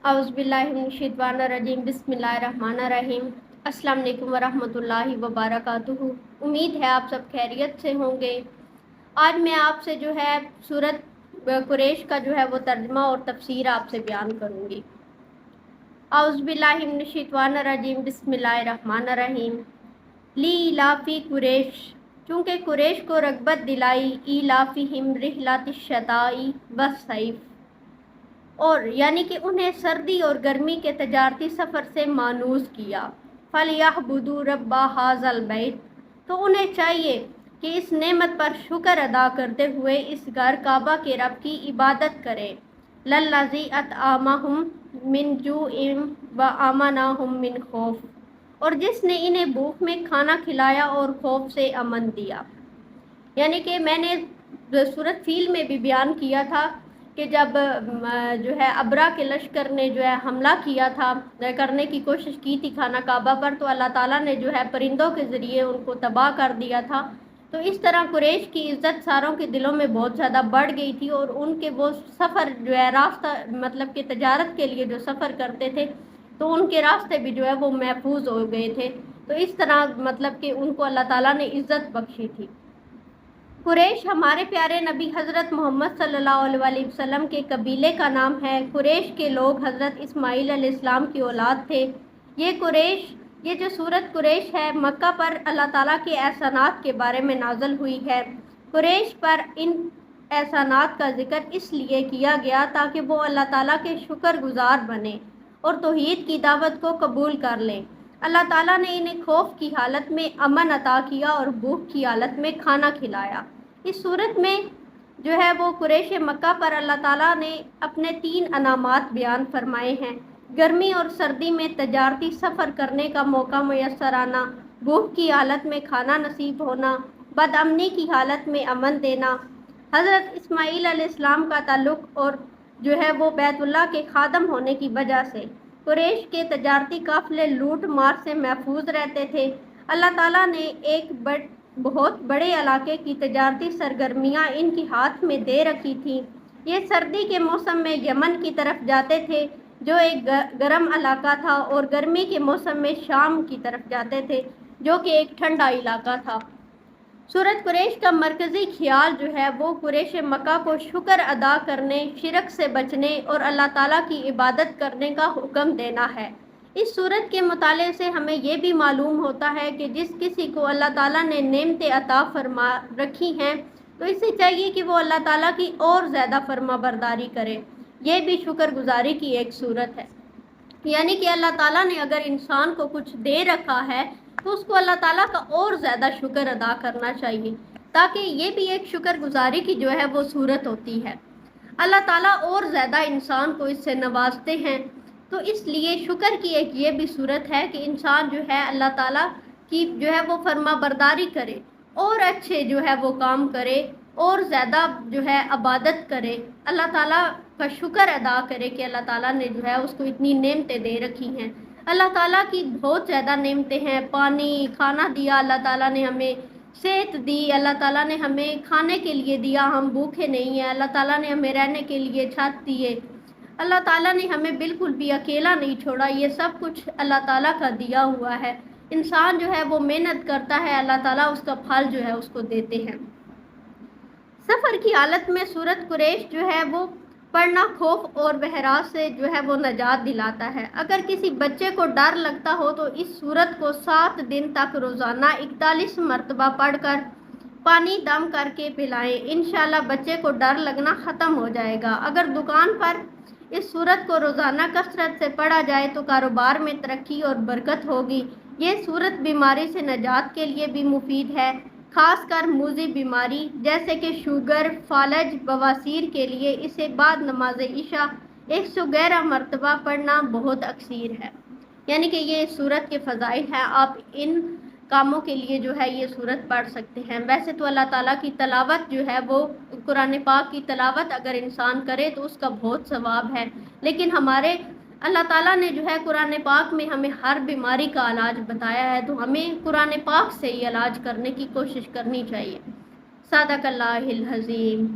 औज़ुबिल्लाहिमिनश्शैतानिर्रजीम बिस्मिल्लाहिर्रहमानिर्रहीम। अस्सलाम वालेकुम वरहमतुल्लाहि वबरकातुहू। उम्मीद है आप सब खैरियत से होंगे। आज मैं आपसे जो है सूरत कुरैश का जो है वो तर्जुमा और तफसीर आपसे बयान करूँगी। औज़ुबिल्लाहिमिनश्शैतानिर्रजीम बिस्मिल्लाहिर्रहमानिर्रहीम। ली इलाफ़ी कुरैश, चूँकि कुरैश को रग़बत दिलाई इलाफ़िहिम रिहलतिश्शिताई वस्सैफ़, और यानी कि उन्हें सर्दी और गर्मी के तजारती सफ़र से मानूस किया। फ़लयअबुदू रब्ब हाज़ल बैत, तो उन्हें चाहिए कि इस नेमत पर शुक्र अदा करते हुए इस घर काबा के रब की इबादत करें। लल्लज़ी अतआमहुम मिन जूइन व आमनाहुम मिन खौफ, और जिसने इन्हें भूख में खाना खिलाया और खौफ से अमन दिया। यानी कि मैंने सूरत फील में भी बयान किया था कि जब जो है अबरा के लश्कर ने जो है हमला किया था, करने की कोशिश की थी खाना काबा पर, तो अल्लाह ताला ने जो है परिंदों के ज़रिए उनको तबाह कर दिया था। तो इस तरह कुरैश की इज़्ज़त सारों के दिलों में बहुत ज़्यादा बढ़ गई थी, और उनके वो सफ़र जो है रास्ता मतलब कि तजारत के लिए जो सफ़र करते थे तो उनके रास्ते भी जो है वो महफूज हो गए थे। तो इस तरह मतलब कि उनको अल्लाह ताला ने इज़्ज़त बख्शी थी। कुरैश हमारे प्यारे नबी हज़रत मोहम्मद सल्लल्लाहु अलैहि वसल्लम के कबीले का नाम है। कुरैश के लोग हज़रत इस्माईल अलैहिस्सलाम की औलाद थे। ये जो सूरत कुरैश है, मक्का पर अल्लाह ताला के एहसानात के बारे में नाज़िल हुई है। कुरैश पर इन एहसानात का ज़िक्र इसलिए किया गया ताकि वो अल्लाह ताला के शुक्रगुज़ार बने और तौहीद की दावत को कबूल कर लें। अल्लाह ताला ने इन्हें खौफ की हालत में अमन अता किया और भूख की हालत में खाना खिलाया। इस सूरत में जो है वो कुरैश मक्का पर अल्लाह ताला ने अपने 3 अनामात बयान फरमाए हैं। गर्मी और सर्दी में तजारती सफ़र करने का मौका मुयस्सर आना, भूख की हालत में खाना नसीब होना, बदअमनी की हालत में अमन देना। हज़रत इस्माईल अलैहिस्सलाम का ताल्लुक़ और जो है वो बैतुल्लाह के खादम होने की वजह से कुरैश के तजारती काफ़िले लूट मार से महफूज रहते थे। अल्लाह ताला ने एक बहुत बड़े इलाके की तजारती सरगर्मियाँ इनके हाथ में दे रखी थी। ये सर्दी के मौसम में यमन की तरफ जाते थे जो एक गर्म इलाका था, और गर्मी के मौसम में शाम की तरफ जाते थे जो कि एक ठंडा इलाका था। सूरत कुरैश का मरकज़ी ख्याल जो है वो कुरैश मक्का को शुक्र अदा करने, शिरक से बचने और अल्लाह ताला की इबादत करने का हुक्म देना है। इस सूरत के मुताले से हमें ये भी मालूम होता है कि जिस किसी को अल्लाह ताला ने नेमतें अता फरमा रखी हैं तो इसे चाहिए कि वो अल्लाह ताला की और ज़्यादा फरमा बरदारी करे। ये भी शुक्रगुजारी की एक सूरत है। यानी कि अल्लाह ताला ने अगर इंसान को कुछ दे रखा है तो उसको अल्लाह ताला का और ज़्यादा शुक्र अदा करना चाहिए, ताकि ये भी एक शुक्रगुजारी की जो है वो सूरत होती है। अल्लाह ताला और ज़्यादा इंसान को इससे नवाजते हैं, तो इसलिए शुक्र की एक ये भी सूरत है कि इंसान जो है अल्लाह ताला की जो है वो फर्मा बरदारी करे और अच्छे जो है वो काम करे और ज़्यादा जो है इबादत करे, अल्लाह ताला का शुक्र अदा करे कि अल्लाह ताला ने जो है उसको इतनी नेमतें दे रखी हैं। अल्लाह ताला की बहुत ज़्यादा नेमतें हैं। पानी, खाना दिया अल्लाह ताला ने हमें, सेहत दी अल्लाह ताला ने हमें, खाने के लिए दिया, हम भूखे नहीं हैं। अल्लाह ताला ने हमें रहने के लिए छत दी है। अल्लाह ताला ने हमें बिल्कुल भी अकेला नहीं छोड़ा। ये सब कुछ अल्लाह ताला का दिया हुआ है। इंसान जो है वो मेहनत करता है, अल्लाह ताला उसका फल जो है उसको देते हैं। सफ़र की हालत में सूरत कुरैश जो है वो पढ़ना खौफ और बहराज से जो है वो नजात दिलाता है। अगर किसी बच्चे को डर लगता हो तो इस सूरत को 7 दिन तक रोज़ाना 41 मरतबा पढ़कर पानी दम करके पिलाएं। इंशाल्लाह बच्चे को डर लगना ख़त्म हो जाएगा। अगर दुकान पर इस सूरत को रोज़ाना कसरत से पढ़ा जाए तो कारोबार में तरक्की और बरकत होगी। ये सूरत बीमारी से नजात के लिए भी मुफीद है, खासकर मूज़ी बीमारी जैसे कि शुगर, फालज, बवासीर के लिए इसे बाद नमाज इशा 111 मरतबा पढ़ना बहुत अक्सीर है। यानी कि ये सूरत के फ़ज़ाइल हैं। आप इन कामों के लिए जो है ये सूरत पढ़ सकते हैं। वैसे तो अल्लाह ताला की तलावत जो है वो कुरान पाक की तलावत अगर इंसान करे तो उसका बहुत सवाब है, लेकिन हमारे अल्लाह ताला ने जो है कुरान पाक में हमें हर बीमारी का इलाज बताया है, तो हमें कुरान पाक से ही इलाज करने की कोशिश करनी चाहिए। सदक़ल्लाहुल अज़ीम।